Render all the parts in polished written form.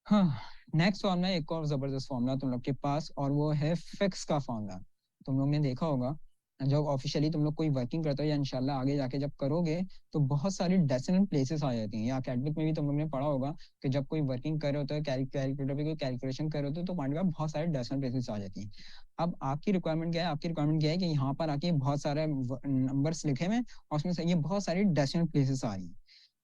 हाँ, next formula एक और जबरदस्त फॉर्मूला तुम लोग के पास, और वो है फिक्स का फॉर्मूला। तुम लोग ने देखा होगा जब ऑफिशियली तुम लोग कोई वर्किंग करते हो या इंशाल्लाह आगे जाके जब करोगे तो बहुत सारी डेसिमल प्लेसेस आ जाती हैं, या अकेडमिक में भी तुम लोग ने पढ़ा होगा कि जब कोई वर्किंग कर रहे होते हैं, कैलकुलेटर पे कोई कैलकुलेशन कर रहे होते हो तो पॉइंट का बहुत सारे डेसिमल प्लेसेस आ जाती हैं। अब आपकी रिक्वायरमेंट क्या है? आपकी रिक्वायरमेंट क्या है कि यहाँ पर आके बहुत सारे नंबर्स लिखे हुए और उसमें से ये बहुत सारी डेसिमल प्लेसेस आ रही हैं।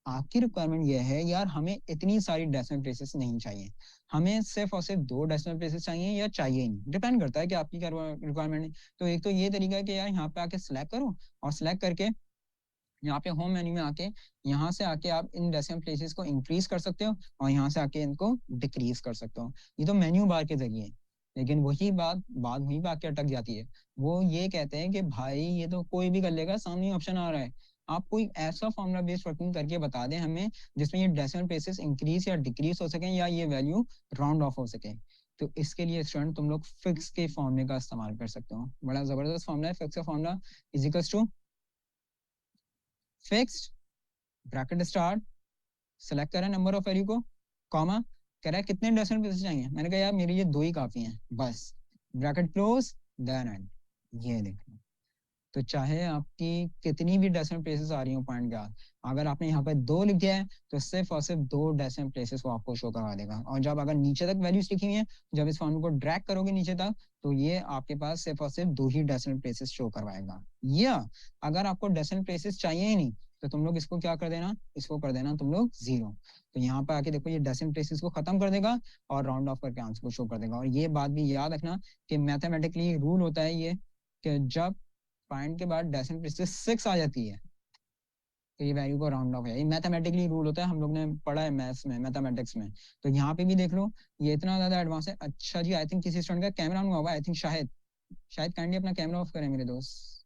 आपकी रिक्वायरमेंट ये है यार हमें इतनी सारी डेसिमल प्लेसेस नहीं चाहिए, हमें सिर्फ और सिर्फ 2 डेसिमल प्लेसेस चाहिए या चाहिए ही नहीं, डिपेंड करता है कि आपकी क्या रिक्वायरमेंट है। तो एक तो ये तरीका है कि यार यहाँ पे आके सिलेक्ट करो, और सिलेक्ट करके यहाँ पे होम मेन्यू में आके यहाँ से आके आप इन डेसिमल प्लेसेस को इंक्रीज कर सकते हो और यहाँ से आके इनको डिक्रीज कर सकते हो। ये तो मेन्यू बार के जरिए। लेकिन वही बात बात वहीं पे आके अटक जाती है। वो ये कहते हैं कि भाई ये तो कोई भी कर लेगा, सामने ऑप्शन आ रहा है, आप कोई ऐसा फॉर्मूला बेस्ड वर्किंग करके बता दें हमें जिसमें ये डेसिमल प्लेसेस इंक्रीज या डिक्रीज हो सके या ये वैल्यू राउंड ऑफ हो सके। तो इसके लिए स्टूडेंट तुम लोग फिक्स के फॉर्मूले का इस्तेमाल कर सकते हो। बड़ा जबरदस्त फॉर्मूला है फिक्स का formula. Is equals to fixed, bracket start, select करा नंबर ऑफ वैल्यू को, कॉमा, कह रहा है कितने डेसिमल प्लेसेस चाहिए, मैंने कहा यार मेरे ये 2 ही काफी हैं बस, ब्रैकेट क्लोज, देन एंड। ये देखो, तो चाहे आपकी कितनी भी डेसिमल प्लेसेस आ रही हो पॉइंट के बाद, अगर आपने यहाँ पे 2 लिख दिया है तो सिर्फ और सिर्फ 2 डेसिमल प्लेसेस वो आपको शो करवा देगा। और जब अगर नीचे तक वैल्यूज लिखी हुई है, जब इस फॉर्मूले को ड्रैग करोगे नीचे तक तो ये आपके पास सिर्फ और सिर्फ 2 ही डेसिमल प्लेसेस शो करवाएगा। या अगर आपको डेसिमल प्लेसेस चाहिए ही नहीं तो तुम लोग इसको क्या कर देना, इसको कर देना तुम लोग 0। तो यहाँ पर आके देखो ये डेसिमल प्लेसेस को खत्म कर देगा और राउंड ऑफ करके आंसर को शो कर देगा। और ये बात भी याद रखना कि मैथमेटिकली रूल होता है ये कि जब पॉइंट के बाद डेसिमल प्लेसेस 6 आ जाती है तो ये वैल्यू को राउंड ऑफ है। ये मैथमेटिकली रूल होता है, हम लोग ने पढ़ा है मैथ्स में, मैथमेटिक्स में। तो यहाँ पे भी देख लो ये इतना ज्यादा एडवांस है। अच्छा जी, आई थिंक किसी स्टूडेंट का कैमरा ऑन हुआ होगा, आई थिंक शायद शायद काइंडली अपना कैमरा ऑफ करें मेरे दोस्त,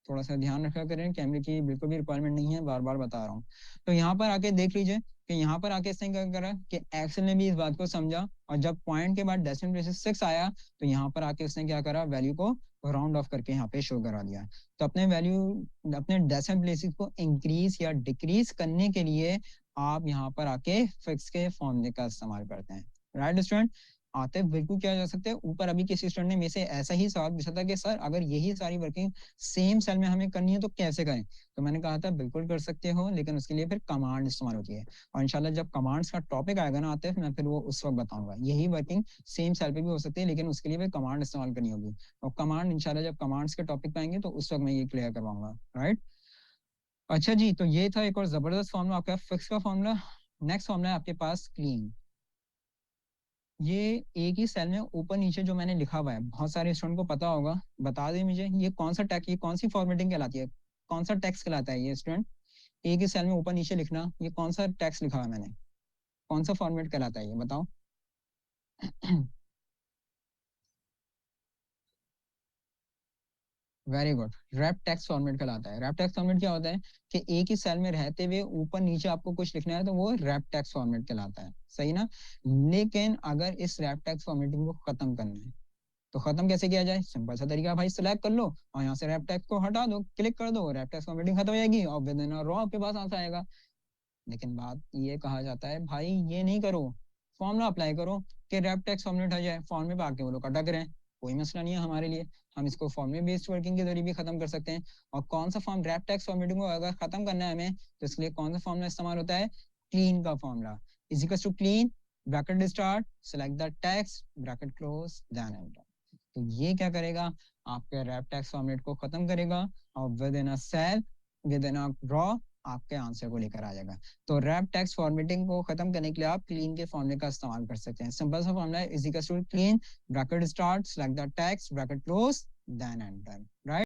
थोड़ा सा ध्यान रखा करें, कैमरे की बिल्कुल भी रिक्वायरमेंट नहीं है, बार बार बता रहा हूँ। तो यहाँ पर आके देख लीजिए कि यहाँ पर आके इसने क्या करा कि एक्सेल ने भी इस बात को समझा, और जब पॉइंट के बाद डेसिमल प्लेसेस 6 आया तो यहाँ पर आके उसने क्या करा, वैल्यू को राउंड ऑफ करके यहाँ पे शो करा दिया। तो अपने डेसिमल प्लेसेस को इंक्रीज या डिक्रीज करने के लिए आप यहाँ पर आके फिक्स के फॉर्मूले का इस्तेमाल करते हैं। राइट स्टूडेंट, आतिफ बिल्कुल किया जा सकता है। ऊपर अभी किसी स्टूडेंट ने मेरे से ऐसा ही सवाल पूछा था कि सर अगर यही सारी वर्किंग सेम सेल में हमें करनी है तो कैसे करें। तो मैंने कहा था बिल्कुल कर सकते हो, लेकिन उसके लिए फिर कमांड इस्तेमाल होती है। और इंशाल्लाह जब कमांड्स का टॉपिक आएगा ना आतिफ, मैं फिर वो उस वक्त बताऊंगा। यही वर्किंग सेम सेल पे भी हो सकती है, लेकिन उसके लिए फिर कमांड इस्तेमाल करनी होगी। और कमांड इंशाल्लाह जब कमांड्स के टॉपिक पे आएंगे तो उस वक्त मैं ये क्लियर करवाऊंगा। राइट, अच्छा जी, तो ये था एक और जबरदस्त फॉर्मूला आपका फिक्स का फॉर्मूला। नेक्स्ट फॉर्मूला है आपके पास क्लीन। ये एक ही सेल में ऊपर नीचे जो मैंने लिखा हुआ है, बहुत सारे स्टूडेंट को पता होगा, बता दे मुझे ये कौन सा टैक्स, ये कौन सी फॉर्मेटिंग कहलाती है, कौन सा टैक्स कहलाता है ये स्टूडेंट? एक ही सेल में ऊपर नीचे लिखना, ये कौन सा टैक्स लिखा हुआ है मैंने, कौन सा फॉर्मेट कहलाता है ये बताओ। Very good, wrap text format कहलाता है। रैप टेक्स्ट फॉर्मेट क्या होता है कि एक ही सेल में रहते हुए ऊपर नीचे आपको कुछ लिखना है तो वो रैप टेक्स्ट फॉर्मेट कहलाता है, सही ना? लेकिन अगर इस रैप टेक्स्ट फॉर्मेटिंग को खत्म करना है तो खत्म कैसे किया जाए? सिंपल सा तरीका भाई, सिलेक्ट कर लो और यहाँ से रैप टेक्स्ट को हटा दो, क्लिक कर दो, रैप टेक्स्ट फॉर्मेटिंग खत्म हो जाएगी और विद इन अ रॉ आपके पास आंसर आएगा। लेकिन बात ये कहा जाता है भाई ये नहीं करो, फॉर्मूला अप्लाई करो कि रैप टेक्स्ट फॉर्मेट हो जाए, फॉर्म में आके वो लोग अटक रहे हैं। कोई मसला नहीं है हमारे लिए, हम इसको फॉर्मूले बेस्ड वर्किंग के जरिए भी खत्म कर सकते हैं। और कौन सा फॉर्म, रैप टेक्स्ट फॉर्मेटिंग को अगर खत्म करना है हमें तो इसके लिए कौन सा फॉर्मूला इस्तेमाल होता है? क्लीन का formula. Is equal to clean, bracket start, select the text, bracket close, then enter. तो ये क्या करेगा, आपके रैप टेक्स्ट फॉर्मेट को खत्म करेगा और within a cell, within a row आपके आंसर को लेकर आ जाएगा। तो रैप टेक्स्ट फॉर्मेटिंग को खत्म करने के लिए आप क्लीन के फॉर्मूले का इस्तेमाल कर सकते हैं। सिंपल सा फॉर्मूला है, is equal to clean, bracket start, select the text, bracket close, then enter. Right.